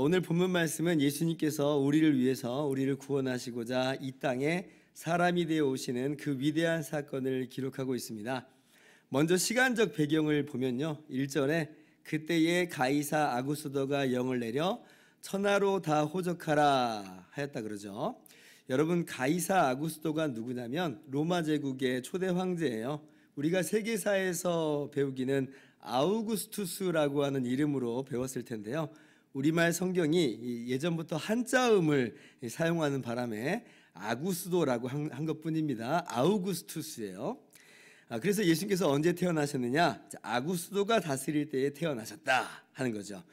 오늘 본문 말씀은 예수님께서 우리를 위해서 우리를 구원하시고자 이 땅에 사람이 되어 오시는 그 위대한 사건을 기록하고 있습니다. 먼저 시간적 배경을 보면요, 1절에 그때에 가이사 아구스도가 영을 내려 천하로 다 호적하라 하였다 그러죠. 여러분, 가이사 아구스도가 누구냐면 로마 제국의 초대 황제예요. 우리가 세계사에서 배우기는 아우구스투스라고 하는 이름으로 배웠을 텐데요, 우리말 성경이 예전부터 한자음을 사용하는 바람에 아구스도라고 한 것뿐입니다. 아우구스투스예요. 그래서 예수님께서 언제 태어나셨느냐? 아구스도가 다스릴 때에 태어나셨다 하는 거죠.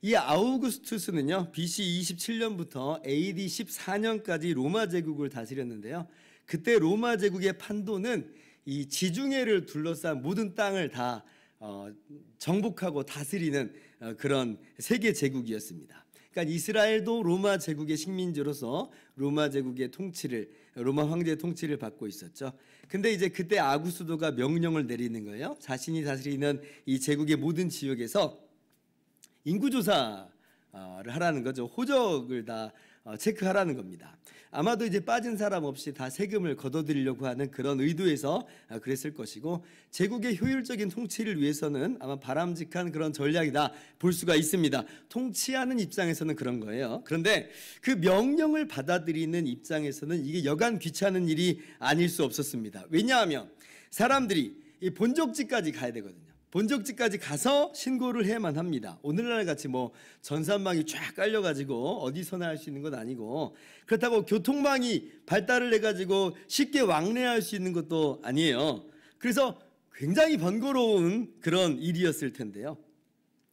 이 아우구스투스는요, BC 27년부터 AD 14년까지 로마 제국을 다스렸는데요, 그때 로마 제국의 판도는 이 지중해를 둘러싼 모든 땅을 다 정복하고 다스리는 그런 세계 제국이었습니다. 그러니까 이스라엘도 로마 제국의 식민지로서 로마 제국의 통치를, 로마 황제의 통치를 받고 있었죠. 근데 이제 그때 아구스도가 명령을 내리는 거예요. 자신이 다스리는 이 제국의 모든 지역에서 인구조사를 하라는 거죠. 호적을 다 체크하라는 겁니다. 아마도 이제 빠진 사람 없이 다 세금을 걷어들이려고 하는 그런 의도에서 그랬을 것이고, 제국의 효율적인 통치를 위해서는 아마 바람직한 그런 전략이다 볼 수가 있습니다. 통치하는 입장에서는 그런 거예요. 그런데 그 명령을 받아들이는 입장에서는 이게 여간 귀찮은 일이 아닐 수 없었습니다. 왜냐하면 사람들이 이 본적지까지 가야 되거든요. 본적지까지 가서 신고를 해야만 합니다. 오늘날 같이 뭐 전산망이 쫙 깔려가지고 어디서나 할 수 있는 건 아니고, 그렇다고 교통망이 발달을 해가지고 쉽게 왕래할 수 있는 것도 아니에요. 그래서 굉장히 번거로운 그런 일이었을 텐데요.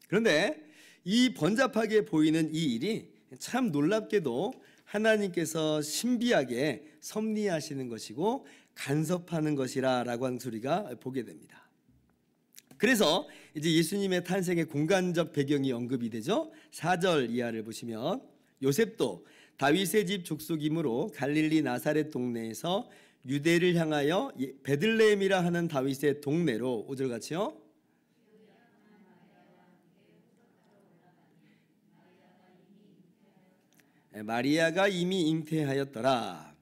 그런데 이 번잡하게 보이는 이 일이 참 놀랍게도 하나님께서 신비하게 섭리하시는 것이고 간섭하는 것이라고 하는 소리가 보게 됩니다. 그래서 이제 예수님의 탄생의 공간적 배경이 언급이 되죠. 4절 이하를 보시면 요셉도 다윗의 집 족속이므로 갈릴리 나사렛 동네에서 유대를 향하여 베들레헴이라 하는 다윗의 동네로, 5절 같이요. 마리아가 이미 잉태하였더라.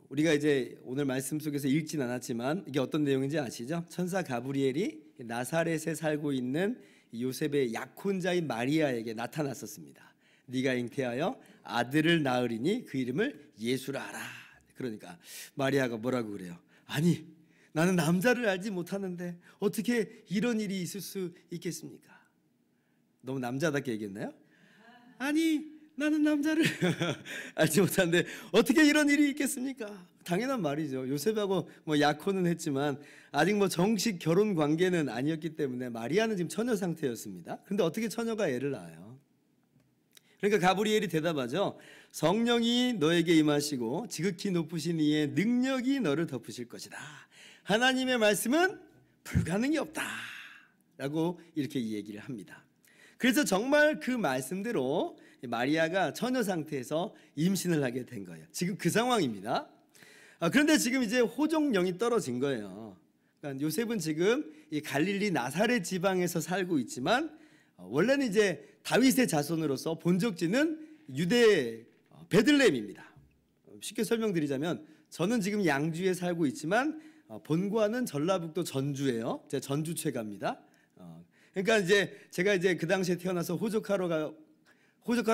우리가 이제 오늘 말씀 속에서 읽진 않았지만 이게 어떤 내용인지 아시죠? 천사 가브리엘이 나사렛에 살고 있는 요셉의 약혼자인 마리아에게 나타났었습니다. 네가 잉태하여 아들을 낳으리니 그 이름을 예수라 하라. 그러니까 마리아가 뭐라고 그래요? 아니, 나는 남자를 알지 못하는데 어떻게 이런 일이 있을 수 있겠습니까? 너무 남자답게 얘기했나요? 아니, 나는 남자를 알지 못하는데 어떻게 이런 일이 있겠습니까? 당연한 말이죠. 요셉하고 뭐 약혼은 했지만 아직 뭐 정식 결혼 관계는 아니었기 때문에 마리아는 지금 처녀 상태였습니다. 그런데 어떻게 처녀가 애를 낳아요? 그러니까 가브리엘이 대답하죠. 성령이 너에게 임하시고 지극히 높으신 이의 능력이 너를 덮으실 것이다. 하나님의 말씀은 불가능이 없다 라고 이렇게 얘기를 합니다. 그래서 정말 그 말씀대로 마리아가 처녀 상태에서 임신을 하게 된 거예요. 지금 그 상황입니다. 그런데 지금 이제 호종령이 떨어진 거예요. 그러니까 요셉은 지금 이 갈릴리 나사렛 지방에서 살고 있지만 원래는 이제 다윗의 자손으로서 본적지는 유대 베들레헴입니다. 쉽게 설명드리자면 저는 지금 양주에 살고 있지만 본관은 전라북도 전주예요. 제가 전주 최갑니다. 그러니까 이제 제가 이제 그 당시에 태어나서 호적하러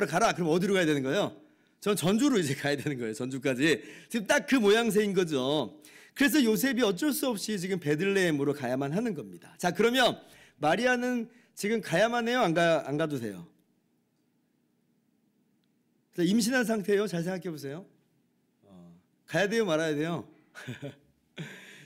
가라. 그럼 어디로 가야 되는 거예요? 전 전주로 이제 가야 되는 거예요. 전주까지. 지금 딱 그 모양새인 거죠. 그래서 요셉이 어쩔 수 없이 지금 베들레헴으로 가야만 하는 겁니다. 자, 그러면 마리아는 지금 가야만 해요? 안 가도 돼요? 임신한 상태예요? 잘 생각해 보세요. 가야 돼요? 말아야 돼요?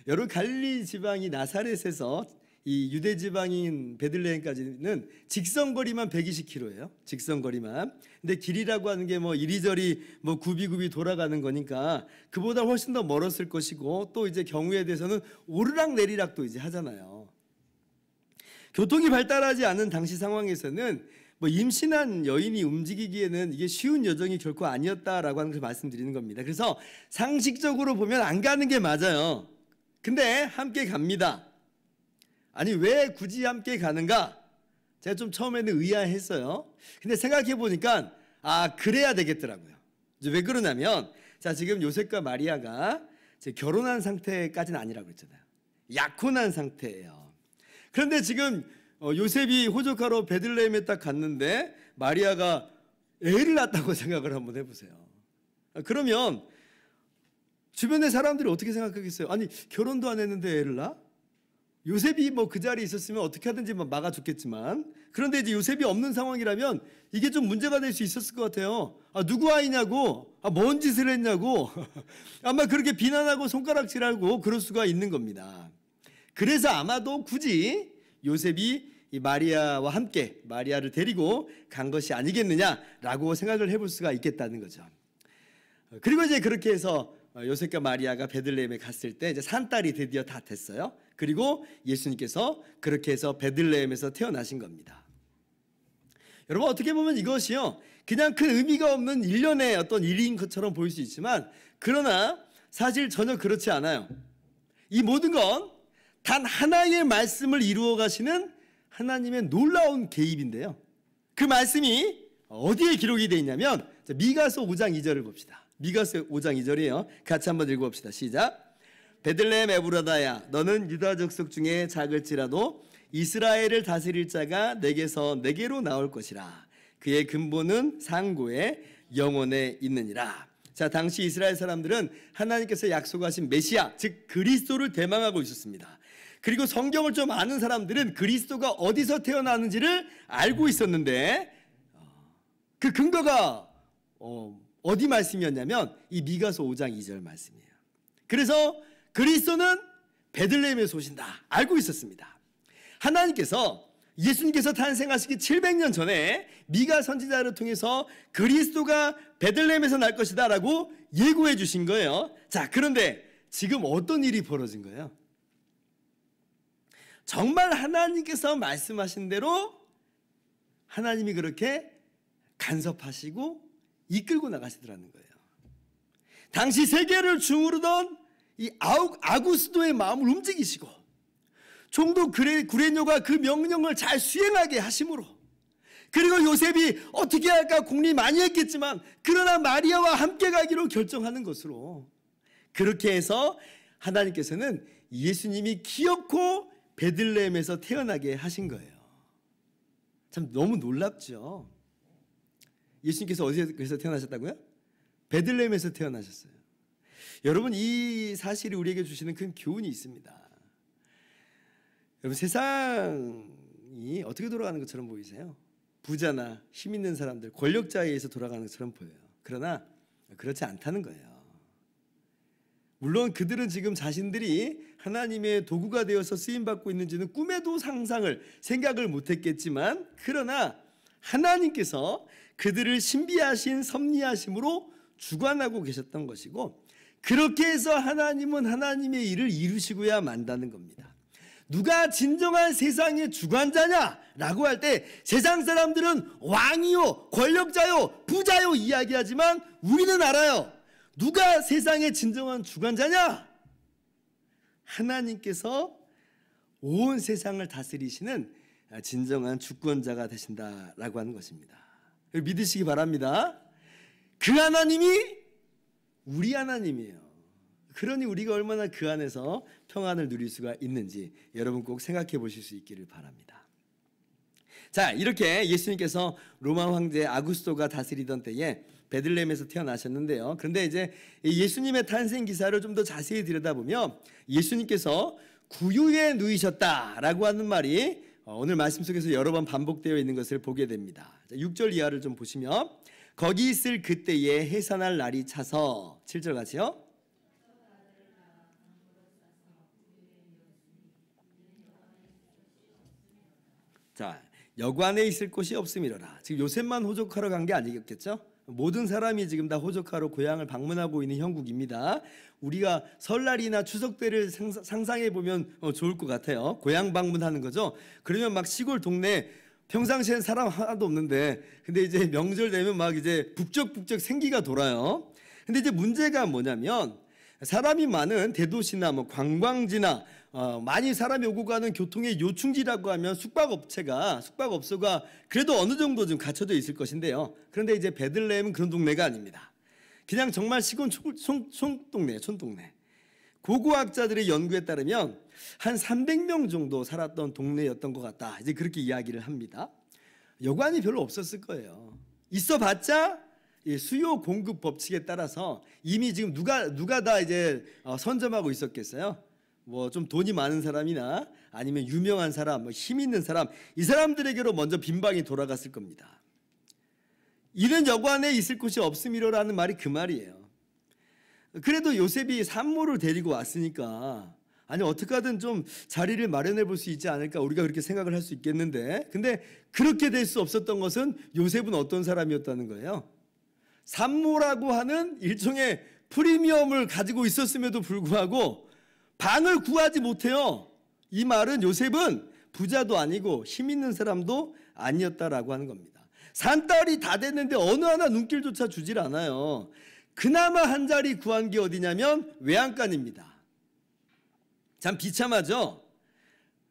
여러분, 갈릴리 지방이 나사렛에서 이 유대 지방인 베들레헴까지는 직선거리만 120km예요. 직선거리만. 근데 길이라고 하는 게 뭐 이리저리 뭐 굽이굽이 돌아가는 거니까 그보다 훨씬 더 멀었을 것이고, 또 이제 경우에 대해서는 오르락 내리락도 이제 하잖아요. 교통이 발달하지 않은 당시 상황에서는 뭐 임신한 여인이 움직이기에는 이게 쉬운 여정이 결코 아니었다라고 하는 걸 말씀드리는 겁니다. 그래서 상식적으로 보면 안 가는 게 맞아요. 근데 함께 갑니다. 아니, 왜 굳이 함께 가는가? 제가 좀 처음에는 의아했어요. 근데 생각해 보니까 그래야 되겠더라고요. 이제 왜 그러냐면 자, 지금 요셉과 마리아가 결혼한 상태까지는 아니라고 그랬잖아요. 약혼한 상태예요. 그런데 지금 요셉이 호적하러 베들레헴에 딱 갔는데 마리아가 애를 낳았다고 생각을 한번 해보세요. 그러면 주변의 사람들이 어떻게 생각하겠어요? 아니, 결혼도 안 했는데 애를 낳아? 요셉이 뭐 그 자리에 있었으면 어떻게 하든지 막아줬겠지만, 그런데 이제 요셉이 없는 상황이라면 이게 좀 문제가 될 수 있었을 것 같아요. 누구 아이냐고, 뭔 짓을 했냐고 아마 그렇게 비난하고 손가락질하고 그럴 수가 있는 겁니다. 그래서 아마도 굳이 요셉이 이 마리아와 함께 마리아를 데리고 간 것이 아니겠느냐라고 생각을 해볼 수가 있겠다는 거죠. 그리고 이제 그렇게 해서 요셉과 마리아가 베들레헴에 갔을 때 이제 산딸이 드디어 다 됐어요. 그리고 예수님께서 그렇게 해서 베들레헴에서 태어나신 겁니다. 여러분, 어떻게 보면 이것이요, 그냥 큰 의미가 없는 일련의 어떤 일인 것처럼 보일 수 있지만, 그러나 사실 전혀 그렇지 않아요. 이 모든 건 단 하나의 말씀을 이루어 가시는 하나님의 놀라운 개입인데요. 그 말씀이 어디에 기록이 되어 있냐면 미가서 5장 2절을 봅시다. 미가서 5장 2절이에요. 같이 한번 읽어봅시다. 시작. 베들레헴 에브라다야, 너는 유다 족속 중에 작을지라도 이스라엘을 다스릴 자가 내게서 내게로 나올 것이라. 그의 근본은 상고에 영원에 있느니라. 자, 당시 이스라엘 사람들은 하나님께서 약속하신 메시아, 즉 그리스도를 대망하고 있었습니다. 그리고 성경을 좀 아는 사람들은 그리스도가 어디서 태어나는지를 알고 있었는데 그 근거가 어디 말씀이었냐면 이 미가서 5장 2절 말씀이에요. 그래서 그리스도는 베들레헴에서 오신다 알고 있었습니다. 하나님께서 예수님께서 탄생하시기 700년 전에 미가 선지자를 통해서 그리스도가 베들레헴에서 날 것이다 라고 예고해 주신 거예요. 자, 그런데 지금 어떤 일이 벌어진 거예요? 정말 하나님께서 말씀하신 대로 하나님이 그렇게 간섭하시고 이끌고 나가시더라는 거예요. 당시 세계를 주무르던 이 아구스도의 마음을 움직이시고 총독 구레뇨가 그 명령을 잘 수행하게 하심으로, 그리고 요셉이 어떻게 할까 궁리 많이 했겠지만 그러나 마리아와 함께 가기로 결정하는 것으로, 그렇게 해서 하나님께서는 예수님이 기어코 베들레헴에서 태어나게 하신 거예요. 참 너무 놀랍죠. 예수님께서 어디서 태어나셨다고요? 베들레헴에서 태어나셨어요. 여러분, 이 사실이 우리에게 주시는 큰 교훈이 있습니다. 여러분, 세상이 어떻게 돌아가는 것처럼 보이세요? 부자나 힘 있는 사람들, 권력자에 의해서 돌아가는 것처럼 보여요. 그러나 그렇지 않다는 거예요. 물론 그들은 지금 자신들이 하나님의 도구가 되어서 쓰임받고 있는지는 꿈에도 생각을 못했겠지만, 그러나 하나님께서 그들을 신비하신 섭리하심으로 주관하고 계셨던 것이고, 그렇게 해서 하나님은 하나님의 일을 이루시고야 만다는 겁니다. 누가 진정한 세상의 주관자냐라고 할 때 세상 사람들은 왕이요, 권력자요, 부자요 이야기하지만 우리는 알아요. 누가 세상의 진정한 주관자냐? 하나님께서 온 세상을 다스리시는 진정한 주권자가 되신다라고 하는 것입니다. 믿으시기 바랍니다. 그 하나님이 우리 하나님이에요. 그러니 우리가 얼마나 그 안에서 평안을 누릴 수가 있는지 여러분 꼭 생각해 보실 수 있기를 바랍니다. 자, 이렇게 예수님께서 로마 황제 아구스토가 다스리던 때에 베들레헴에서 태어나셨는데요. 그런데 이제 예수님의 탄생 기사를 좀 더 자세히 들여다보면 예수님께서 구유에 누이셨다라고 하는 말이 오늘 말씀 속에서 여러 번 반복되어 있는 것을 보게 됩니다. 6절 이하를 좀 보시면, 거기 있을 그때에 해산할 날이 차서, 7절 같이요. 자, 여관에 있을 곳이 없음이로라. 지금 요셉만 호적하러 간 게 아니겠죠? 모든 사람이 지금 다 호적하러 고향을 방문하고 있는 형국입니다. 우리가 설날이나 추석 때를 상상해 보면 좋을 것 같아요. 고향 방문하는 거죠. 그러면 막 시골 동네 평상시엔 사람 하나도 없는데, 근데 이제 명절 되면 막 이제 북적북적 생기가 돌아요. 근데 이제 문제가 뭐냐면 사람이 많은 대도시나 관광지나 많이 사람이 오고 가는 교통의 요충지라고 하면 숙박업소가 그래도 어느 정도 좀 갖춰져 있을 것인데요. 그런데 이제 베들레헴은 그런 동네가 아닙니다. 그냥 정말 시골 촌동네. 고고학자들의 연구에 따르면 한 300명 정도 살았던 동네였던 것 같다. 이제 그렇게 이야기를 합니다. 여관이 별로 없었을 거예요. 있어봤자 수요 공급 법칙에 따라서 이미 지금 누가 다 이제 선점하고 있었겠어요. 뭐 좀 돈이 많은 사람이나 아니면 유명한 사람, 뭐 힘 있는 사람, 이 사람들에게로 먼저 빈방이 돌아갔을 겁니다. 이런 여관에 있을 곳이 없음이로라는 말이 그 말이에요. 그래도 요셉이 산모를 데리고 왔으니까 아니 어떻게 하든 좀 자리를 마련해 볼 수 있지 않을까 우리가 그렇게 생각을 할 수 있겠는데, 근데 그렇게 될 수 없었던 것은 요셉은 어떤 사람이었다는 거예요. 산모라고 하는 일종의 프리미엄을 가지고 있었음에도 불구하고 방을 구하지 못해요. 이 말은 요셉은 부자도 아니고 힘 있는 사람도 아니었다라고 하는 겁니다. 산딸이 다 됐는데 어느 하나 눈길조차 주질 않아요. 그나마 한 자리 구한 게 어디냐면 외양간입니다. 참 비참하죠.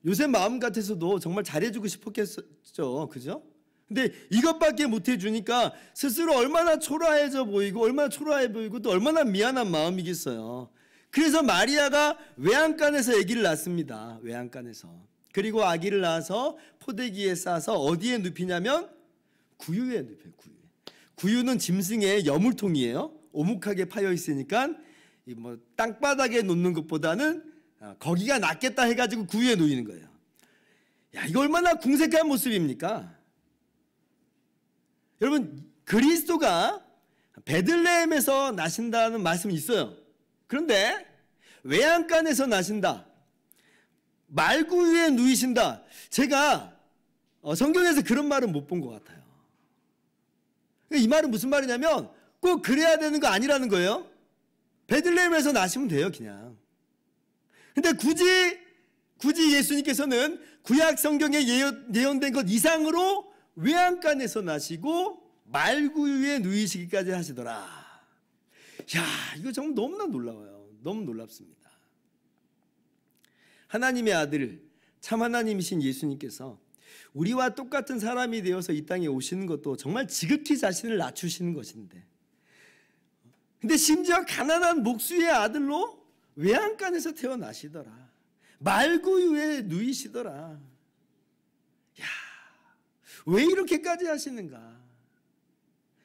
요셉 마음 같아서도 정말 잘해주고 싶었겠죠, 그죠? 근데 이것밖에 못 해주니까 스스로 얼마나 초라해져 보이고 얼마나 초라해 보이고 또 얼마나 미안한 마음이겠어요. 그래서 마리아가 외양간에서 아기를 낳습니다. 외양간에서. 그리고 아기를 낳아서 포대기에 싸서 어디에 눕히냐면 구유에 눕혀요. 구유는 짐승의 여물통이에요. 오목하게 파여 있으니까 뭐 땅바닥에 놓는 것보다는 거기가 낫겠다 해가지고 구유에 놓이는 거예요. 야, 이거 얼마나 궁색한 모습입니까? 여러분, 그리스도가 베들레헴에서 나신다는 말씀이 있어요. 그런데 외양간에서 나신다, 말구유에 누이신다, 제가 성경에서 그런 말은 못 본 것 같아요. 이 말은 무슨 말이냐면 꼭 그래야 되는 거 아니라는 거예요. 베들레헴에서 나시면 돼요, 그냥. 근데 굳이 예수님께서는 구약 성경에 예언된 것 이상으로 외양간에서 나시고 말구유에 누이시기까지 하시더라. 야, 이거 정말 너무나 놀라워요. 너무 놀랍습니다. 하나님의 아들, 참 하나님이신 예수님께서 우리와 똑같은 사람이 되어서 이 땅에 오시는 것도 정말 지극히 자신을 낮추시는 것인데, 근데 심지어 가난한 목수의 아들로 외양간에서 태어나시더라. 말구유에 누이시더라. 야, 왜 이렇게까지 하시는가?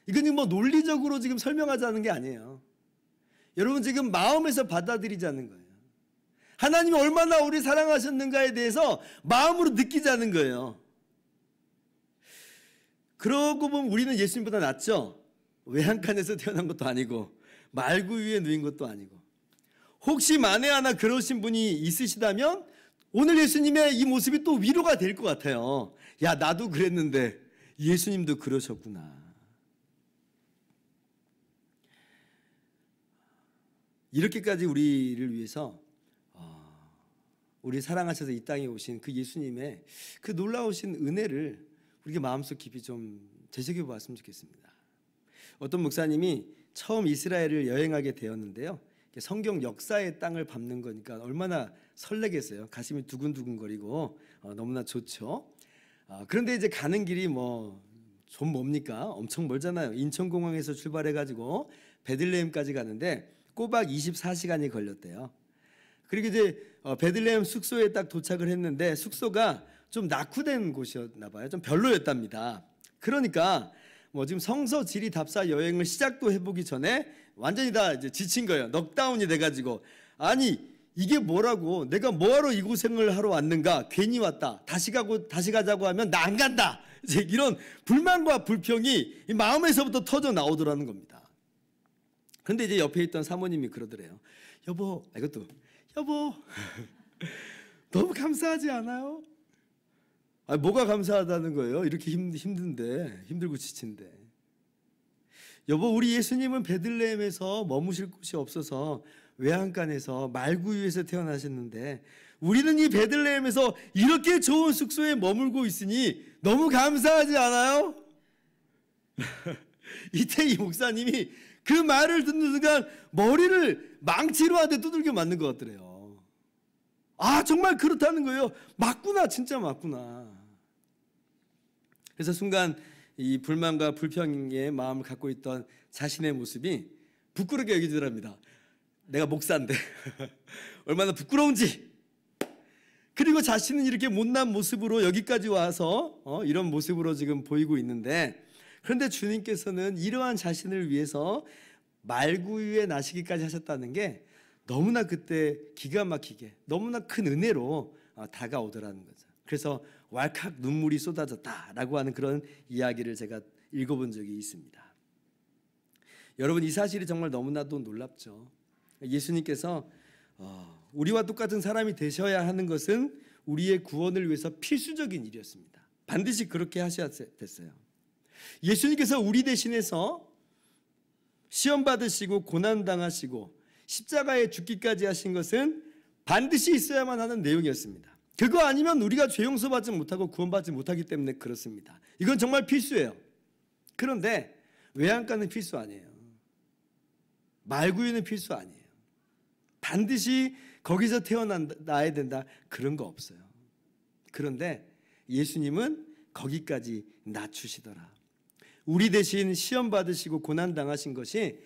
이건 뭐 논리적으로 지금 설명하자는 게 아니에요. 여러분 지금 마음에서 받아들이자는 거예요. 하나님이 얼마나 우리 사랑하셨는가에 대해서 마음으로 느끼자는 거예요. 그러고 보면 우리는 예수님보다 낫죠. 외양간에서 태어난 것도 아니고 말구유에 누인 것도 아니고. 혹시 만에 하나 그러신 분이 있으시다면 오늘 예수님의 이 모습이 또 위로가 될 것 같아요. 야, 나도 그랬는데 예수님도 그러셨구나. 이렇게까지 우리를 위해서 우리 사랑하셔서 이 땅에 오신 그 예수님의 그 놀라우신 은혜를 우리가 마음속 깊이 좀 되새겨 보았으면 좋겠습니다. 어떤 목사님이 처음 이스라엘을 여행하게 되었는데요, 성경 역사의 땅을 밟는 거니까 얼마나 설레겠어요. 가슴이 두근두근거리고 너무나 좋죠. 그런데 이제 가는 길이 좀 뭡니까? 엄청 멀잖아요. 인천공항에서 출발해가지고 베들레헴까지 가는데 꼬박 24시간이 걸렸대요. 그리고 이제 베들레헴 숙소에 딱 도착을 했는데 숙소가 좀 낙후된 곳이었나 봐요. 좀 별로였답니다. 그러니까 지금 성서 지리 답사 여행을 시작도 해보기 전에 완전히 다 이제 지친 거예요. 넉다운이 돼가지고, 아니 이게 뭐라고, 내가 뭐하러 이 고생을 하러 왔는가, 괜히 왔다, 다시 가자고 하면 나 안 간다, 이제 이런 불만과 불평이 이 마음에서부터 터져 나오더라는 겁니다. 근데 이제 옆에 있던 사모님이 그러더래요. 여보, 너무 감사하지 않아요? 아니, 뭐가 감사하다는 거예요? 이렇게 힘든데, 힘들고 지친데. 여보, 우리 예수님은 베들레헴에서 머무실 곳이 없어서 외양간에서 말구유에서 태어나셨는데 우리는 이 베들레헴에서 이렇게 좋은 숙소에 머물고 있으니 너무 감사하지 않아요? 이때 이 목사님이 그 말을 듣는 순간 머리를 망치로 하듯 두들겨 맞는 것 같더래요. 정말 그렇다는 거예요. 맞구나, 진짜 맞구나. 그래서 순간 이 불만과 불평의 마음을 갖고 있던 자신의 모습이 부끄럽게 여기더랍니다. 내가 목사인데 얼마나 부끄러운지. 그리고 자신은 이렇게 못난 모습으로 여기까지 와서 이런 모습으로 지금 보이고 있는데, 그런데 주님께서는 이러한 자신을 위해서 말구유에 나시기까지 하셨다는 게 너무나 그때 기가 막히게 너무나 큰 은혜로 다가오더라는 거죠. 그래서 왈칵 눈물이 쏟아졌다라고 하는 그런 이야기를 제가 읽어본 적이 있습니다. 여러분, 이 사실이 정말 너무나도 놀랍죠. 예수님께서 우리와 똑같은 사람이 되셔야 하는 것은 우리의 구원을 위해서 필수적인 일이었습니다. 반드시 그렇게 하셔야 됐어요. 예수님께서 우리 대신해서 시험 받으시고 고난 당하시고 십자가에 죽기까지 하신 것은 반드시 있어야만 하는 내용이었습니다. 그거 아니면 우리가 죄 용서받지 못하고 구원받지 못하기 때문에 그렇습니다. 이건 정말 필수예요. 그런데 외양간은 필수 아니에요. 말구유는 필수 아니에요. 반드시 거기서 태어나야 된다, 그런 거 없어요. 그런데 예수님은 거기까지 낮추시더라. 우리 대신 시험 받으시고 고난 당하신 것이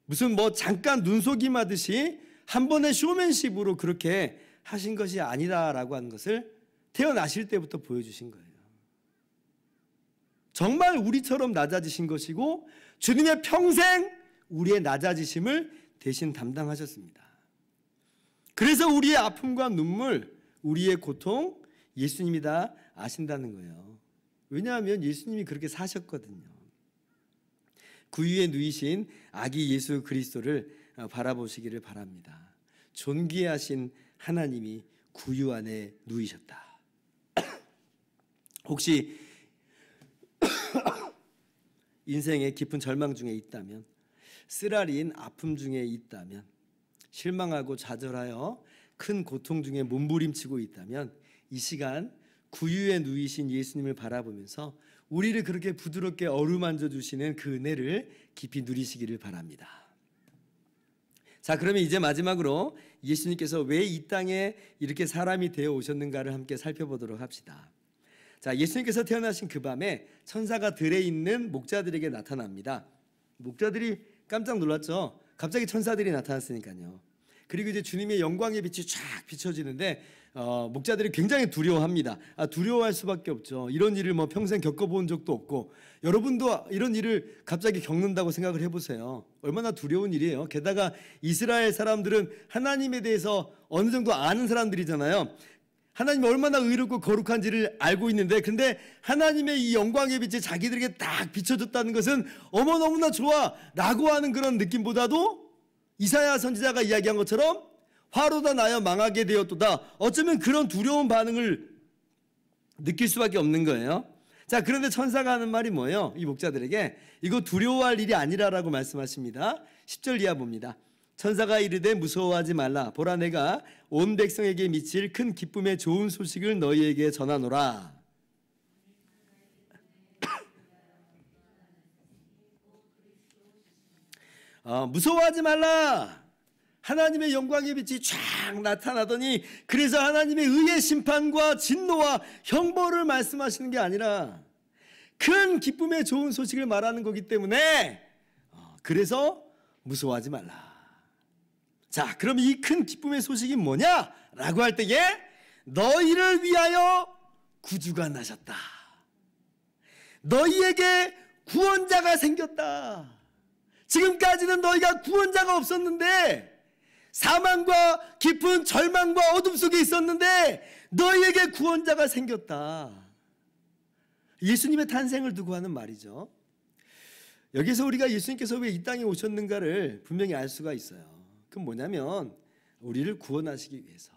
무슨 잠깐 눈속임하듯이 한 번의 쇼맨십으로 그렇게 하신 것이 아니다라고 하는 것을 태어나실 때부터 보여주신 거예요. 정말 우리처럼 낮아지신 것이고 주님의 평생 우리의 낮아지심을 대신 담당하셨습니다. 그래서 우리의 아픔과 눈물, 우리의 고통 예수님이 다 아신다는 거예요. 왜냐하면 예수님이 그렇게 사셨거든요. 구유에 누이신 아기 예수 그리스도를 바라보시기를 바랍니다. 존귀하신 하나님이 구유 안에 누이셨다. 혹시 인생의 깊은 절망 중에 있다면, 쓰라린 아픔 중에 있다면, 실망하고 좌절하여 큰 고통 중에 몸부림치고 있다면, 이 시간 구유에 누이신 예수님을 바라보면서 우리를 그렇게 부드럽게 어루만져 주시는 그 은혜를 깊이 누리시기를 바랍니다. 자, 그러면 이제 마지막으로 예수님께서 왜 이 땅에 이렇게 사람이 되어 오셨는가를 함께 살펴보도록 합시다. 자, 예수님께서 태어나신 그 밤에 천사가 들에 있는 목자들에게 나타납니다. 목자들이 깜짝 놀랐죠. 갑자기 천사들이 나타났으니까요. 그리고 이제 주님의 영광의 빛이 쫙 비춰지는데 목자들이 굉장히 두려워합니다. 두려워할 수밖에 없죠. 이런 일을 평생 겪어본 적도 없고, 여러분도 이런 일을 갑자기 겪는다고 생각을 해보세요. 얼마나 두려운 일이에요. 게다가 이스라엘 사람들은 하나님에 대해서 어느 정도 아는 사람들이잖아요. 하나님이 얼마나 의롭고 거룩한지를 알고 있는데, 근데 하나님의 이 영광의 빛이 자기들에게 딱 비춰졌다는 것은 어머 너무나 좋아 라고 하는 그런 느낌보다도 이사야 선지자가 이야기한 것처럼 화로다 나여 망하게 되었도다, 어쩌면 그런 두려운 반응을 느낄 수밖에 없는 거예요. 자, 그런데 천사가 하는 말이 뭐예요? 이 목자들에게 이거 두려워할 일이 아니라라고 말씀하십니다. 10절 이하 봅니다. 천사가 이르되 무서워하지 말라. 보라, 내가 온 백성에게 미칠 큰 기쁨의 좋은 소식을 너희에게 전하노라. 무서워하지 말라. 하나님의 영광의 빛이 쫙 나타나더니, 그래서 하나님의 의의 심판과 진노와 형벌을 말씀하시는 게 아니라 큰 기쁨의 좋은 소식을 말하는 거기 때문에 그래서 무서워하지 말라. 자, 그럼 이 큰 기쁨의 소식이 뭐냐라고 할 때에 너희를 위하여 구주가 나셨다. 너희에게 구원자가 생겼다. 지금까지는 너희가 구원자가 없었는데, 사망과 깊은 절망과 어둠 속에 있었는데 너희에게 구원자가 생겼다. 예수님의 탄생을 두고 하는 말이죠. 여기서 우리가 예수님께서 왜 이 땅에 오셨는가를 분명히 알 수가 있어요. 그건 뭐냐면 우리를 구원하시기 위해서,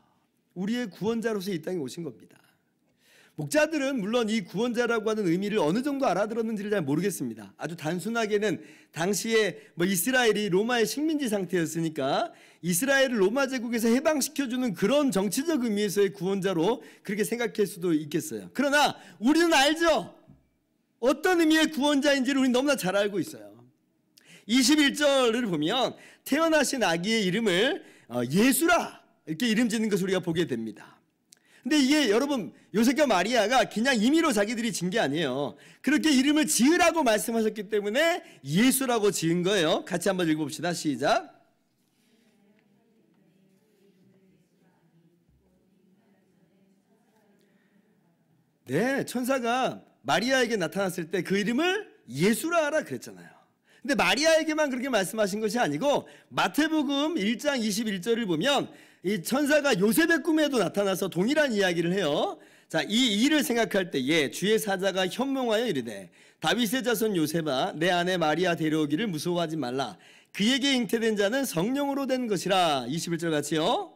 우리의 구원자로서 이 땅에 오신 겁니다. 목자들은 물론 이 구원자라고 하는 의미를 어느 정도 알아들었는지를 잘 모르겠습니다. 아주 단순하게는 당시에 이스라엘이 로마의 식민지 상태였으니까 이스라엘을 로마 제국에서 해방시켜주는 그런 정치적 의미에서의 구원자로 그렇게 생각할 수도 있겠어요. 그러나 우리는 알죠. 어떤 의미의 구원자인지를 우리는 너무나 잘 알고 있어요. 21절을 보면 태어나신 아기의 이름을 예수라 이렇게 이름 짓는 것을 우리가 보게 됩니다. 근데 이게 여러분 요셉과 마리아가 그냥 임의로 자기들이 진 게 아니에요. 그렇게 이름을 지으라고 말씀하셨기 때문에 예수라고 지은 거예요. 같이 한번 읽어봅시다. 시작. 네, 천사가 마리아에게 나타났을 때 그 이름을 예수라 하라 그랬잖아요. 근데 마리아에게만 그렇게 말씀하신 것이 아니고 마태복음 1장 21절을 보면 이 천사가 요셉의 꿈에도 나타나서 동일한 이야기를 해요. 자, 이 일을 생각할 때에 주의 사자가 현몽하여 이르되 다윗의 자손 요셉아 내 아내 마리아 데려오기를 무서워하지 말라. 그에게 잉태된 자는 성령으로 된 것이라. 21절 같이요.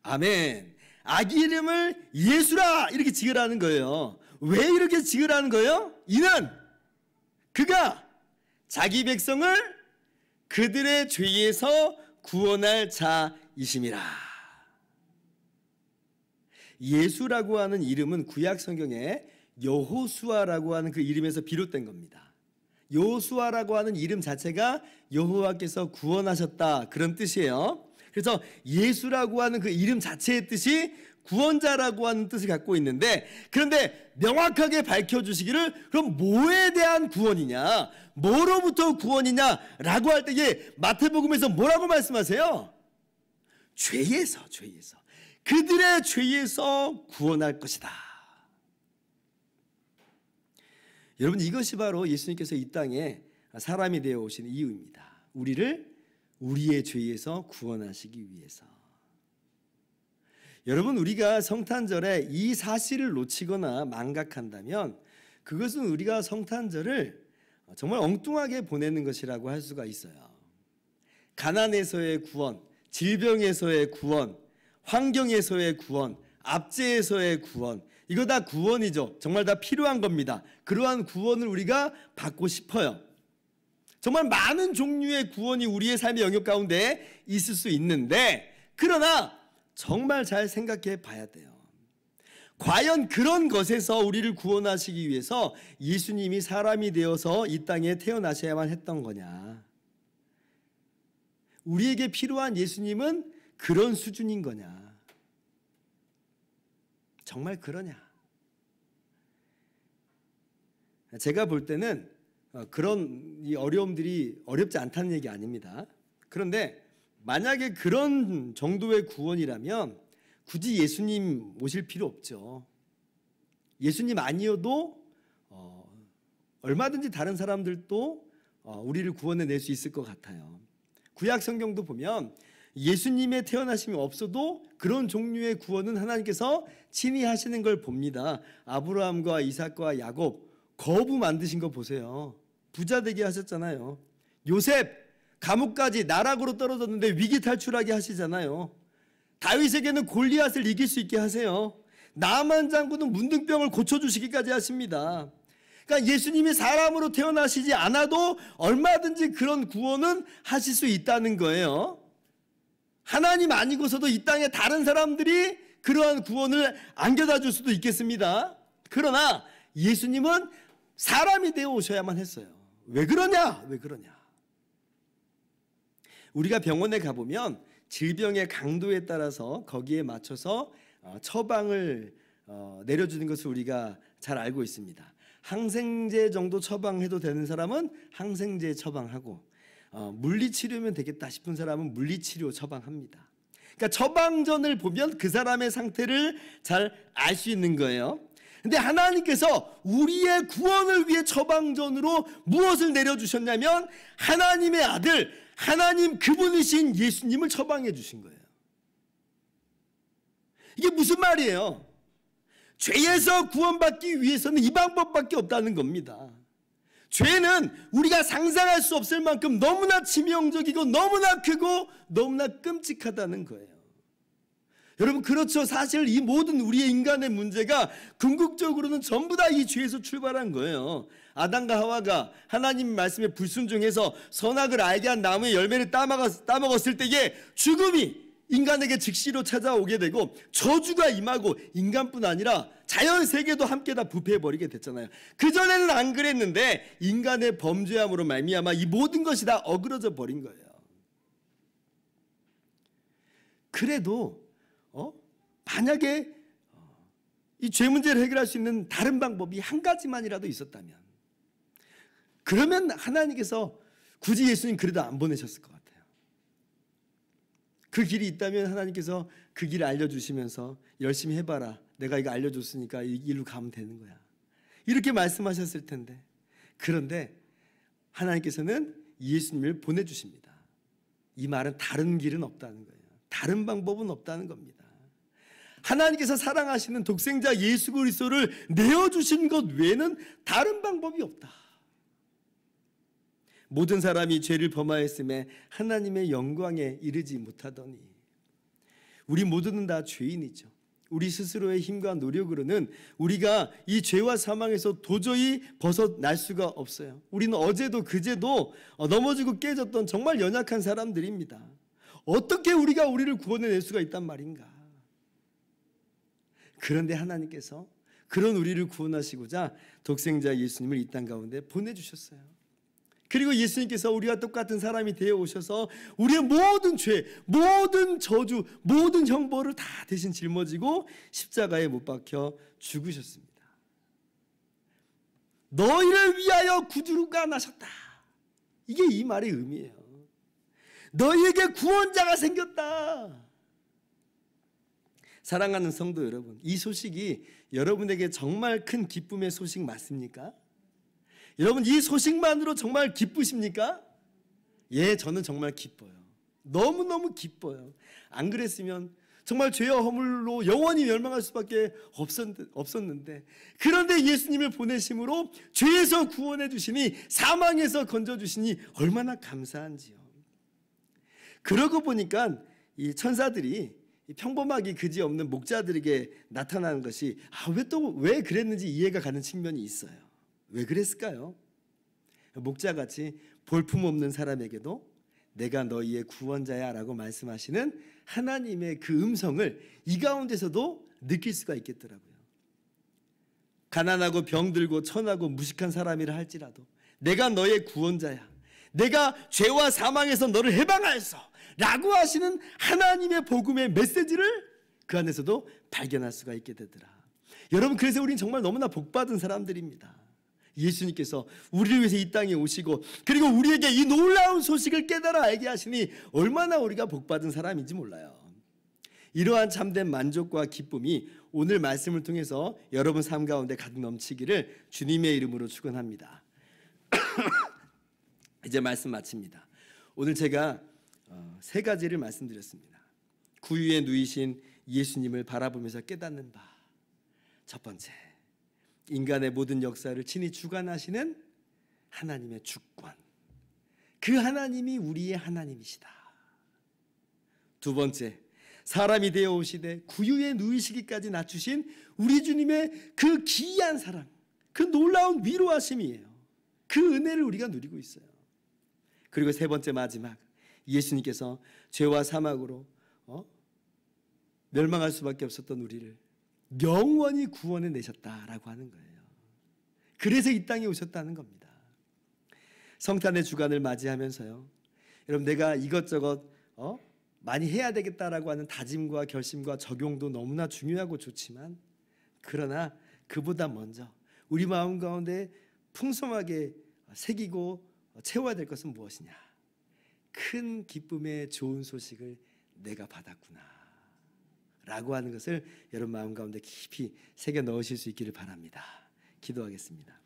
아멘. 아기 이름을 예수라 이렇게 지으라는 거예요. 왜 이렇게 지으라는 거예요? 이는 그가 자기 백성을 그들의 죄에서 구원할 자이심이라. 예수라고 하는 이름은 구약 성경에 여호수아라고 하는 그 이름에서 비롯된 겁니다. 여호수아라고 하는 이름 자체가 여호와께서 구원하셨다 그런 뜻이에요. 그래서 예수라고 하는 그 이름 자체의 뜻이 구원자라고 하는 뜻을 갖고 있는데, 그런데 명확하게 밝혀주시기를 그럼 뭐에 대한 구원이냐, 뭐로부터 구원이냐라고 할 때에 마태복음에서 뭐라고 말씀하세요? 죄에서 그들의 죄에서 구원할 것이다. 여러분, 이것이 바로 예수님께서 이 땅에 사람이 되어 오신 이유입니다. 우리를 우리의 죄에서 구원하시기 위해서. 여러분, 우리가 성탄절에 이 사실을 놓치거나 망각한다면 그것은 우리가 성탄절을 정말 엉뚱하게 보내는 것이라고 할 수가 있어요. 가난에서의 구원, 질병에서의 구원, 환경에서의 구원, 압제에서의 구원, 이거 다 구원이죠. 정말 다 필요한 겁니다. 그러한 구원을 우리가 받고 싶어요. 정말 많은 종류의 구원이 우리의 삶의 영역 가운데 있을 수 있는데, 그러나 정말 잘 생각해 봐야 돼요. 과연 그런 것에서 우리를 구원하시기 위해서 예수님이 사람이 되어서 이 땅에 태어나셔야만 했던 거냐? 우리에게 필요한 예수님은 그런 수준인 거냐? 정말 그러냐? 제가 볼 때는 그런 이 어려움들이 어렵지 않다는 얘기 아닙니다. 그런데 만약에 그런 정도의 구원이라면 굳이 예수님 오실 필요 없죠. 예수님 아니어도 얼마든지 다른 사람들도 우리를 구원해낼 수 있을 것 같아요. 구약 성경도 보면 예수님의 태어나심이 없어도 그런 종류의 구원은 하나님께서 친히 하시는 걸 봅니다. 아브라함과 이삭과 야곱 거부 만드신 거 보세요. 부자 되게 하셨잖아요. 요셉 감옥까지 나락으로 떨어졌는데 위기 탈출하게 하시잖아요. 다윗에게는 골리앗을 이길 수 있게 하세요. 나만 장군은 문둥병을 고쳐주시기까지 하십니다. 그러니까 예수님이 사람으로 태어나시지 않아도 얼마든지 그런 구원은 하실 수 있다는 거예요. 하나님 아니고서도 이 땅에 다른 사람들이 그러한 구원을 안겨다 줄 수도 있겠습니다. 그러나 예수님은 사람이 되어 오셔야만 했어요. 왜 그러냐? 우리가 병원에 가보면 질병의 강도에 따라서 거기에 맞춰서 처방을 내려주는 것을 우리가 잘 알고 있습니다. 항생제 정도 처방해도 되는 사람은 항생제 처방하고, 물리치료면 되겠다 싶은 사람은 물리치료 처방합니다. 그러니까 처방전을 보면 그 사람의 상태를 잘 알 수 있는 거예요. 근데 하나님께서 우리의 구원을 위해 처방전으로 무엇을 내려주셨냐면 하나님의 아들, 하나님 그분이신 예수님을 처방해 주신 거예요. 이게 무슨 말이에요? 죄에서 구원받기 위해서는 이 방법밖에 없다는 겁니다. 죄는 우리가 상상할 수 없을 만큼 너무나 치명적이고 너무나 크고 너무나 끔찍하다는 거예요. 여러분, 그렇죠. 사실 이 모든 우리의 인간의 문제가 궁극적으로는 전부 다 이 죄에서 출발한 거예요. 아담과 하와가 하나님 말씀에 불순종해서 선악을 알게 한 나무의 열매를 따먹었을 때에 죽음이 인간에게 즉시로 찾아오게 되고 저주가 임하고 인간뿐 아니라 자연 세계도 함께 다 부패해버리게 됐잖아요. 그전에는 안 그랬는데 인간의 범죄함으로 말미암아 이 모든 것이 다 어그러져 버린 거예요. 그래도 만약에 이 죄 문제를 해결할 수 있는 다른 방법이 한 가지만이라도 있었다면, 그러면 하나님께서 굳이 예수님 그래도 안 보내셨을 것 같아요. 그 길이 있다면 하나님께서 그 길을 알려주시면서 열심히 해봐라, 내가 이거 알려줬으니까 이 길로 가면 되는 거야, 이렇게 말씀하셨을 텐데, 그런데 하나님께서는 예수님을 보내주십니다. 이 말은 다른 길은 없다는 거예요. 다른 방법은 없다는 겁니다. 하나님께서 사랑하시는 독생자 예수 그리스도를 내어주신 것 외에는 다른 방법이 없다. 모든 사람이 죄를 범하였음에 하나님의 영광에 이르지 못하더니, 우리 모두는 다 죄인이죠. 우리 스스로의 힘과 노력으로는 우리가 이 죄와 사망에서 도저히 벗어날 수가 없어요. 우리는 어제도 그제도 넘어지고 깨졌던 정말 연약한 사람들입니다. 어떻게 우리가 우리를 구원해낼 수가 있단 말인가. 그런데 하나님께서 그런 우리를 구원하시고자 독생자 예수님을 이 땅 가운데 보내주셨어요. 그리고 예수님께서 우리와 똑같은 사람이 되어 오셔서 우리의 모든 죄, 모든 저주, 모든 형벌을 다 대신 짊어지고 십자가에 못 박혀 죽으셨습니다. 너희를 위하여 구주가 나셨다. 이게 이 말의 의미예요. 너희에게 구원자가 생겼다. 사랑하는 성도 여러분, 이 소식이 여러분에게 정말 큰 기쁨의 소식 맞습니까? 여러분, 이 소식만으로 정말 기쁘십니까? 예, 저는 정말 기뻐요. 너무너무 기뻐요. 안 그랬으면 정말 죄와 허물로 영원히 멸망할 수밖에 없었는데, 그런데 예수님을 보내심으로 죄에서 구원해 주시니, 사망에서 건져 주시니 얼마나 감사한지요. 그러고 보니까 이 천사들이 평범하기 그지없는 목자들에게 나타나는 것이 왜 그랬는지 이해가 가는 측면이 있어요. 왜 그랬을까요? 목자같이 볼품없는 사람에게도 내가 너희의 구원자야 라고 말씀하시는 하나님의 그 음성을 이 가운데서도 느낄 수가 있겠더라고요. 가난하고 병들고 천하고 무식한 사람이라 할지라도 내가 너의 구원자야, 내가 죄와 사망에서 너를 해방하였어 라고 하시는 하나님의 복음의 메시지를 그 안에서도 발견할 수가 있게 되더라. 여러분, 그래서 우리는 정말 너무나 복받은 사람들입니다. 예수님께서 우리를 위해서 이 땅에 오시고, 그리고 우리에게 이 놀라운 소식을 깨달아 알게 하시니 얼마나 우리가 복받은 사람인지 몰라요. 이러한 참된 만족과 기쁨이 오늘 말씀을 통해서 여러분 삶 가운데 가득 넘치기를 주님의 이름으로 축원합니다. 이제 말씀 마칩니다. 오늘 제가 세 가지를 말씀드렸습니다. 구유에 누이신 예수님을 바라보면서 깨닫는 바. 첫 번째, 인간의 모든 역사를 친히 주관하시는 하나님의 주권. 그 하나님이 우리의 하나님이시다. 두 번째, 사람이 되어 오시되 구유에 누이시기까지 낮추신 우리 주님의 그 기이한 사랑, 그 놀라운 위로하심이에요. 그 은혜를 우리가 누리고 있어요. 그리고 세 번째, 마지막, 예수님께서 죄와 사망으로 멸망할 수밖에 없었던 우리를 영원히 구원해 내셨다라고 하는 거예요. 그래서 이 땅에 오셨다는 겁니다. 성탄의 주간을 맞이하면서요, 여러분, 내가 이것저것 많이 해야 되겠다라고 하는 다짐과 결심과 적용도 너무나 중요하고 좋지만, 그러나 그보다 먼저 우리 마음 가운데 풍성하게 새기고 채워야 될 것은 무엇이냐? 큰 기쁨의 좋은 소식을 내가 받았구나 라고 하는 것을 여러분 마음 가운데 깊이 새겨 넣으실 수 있기를 바랍니다. 기도하겠습니다.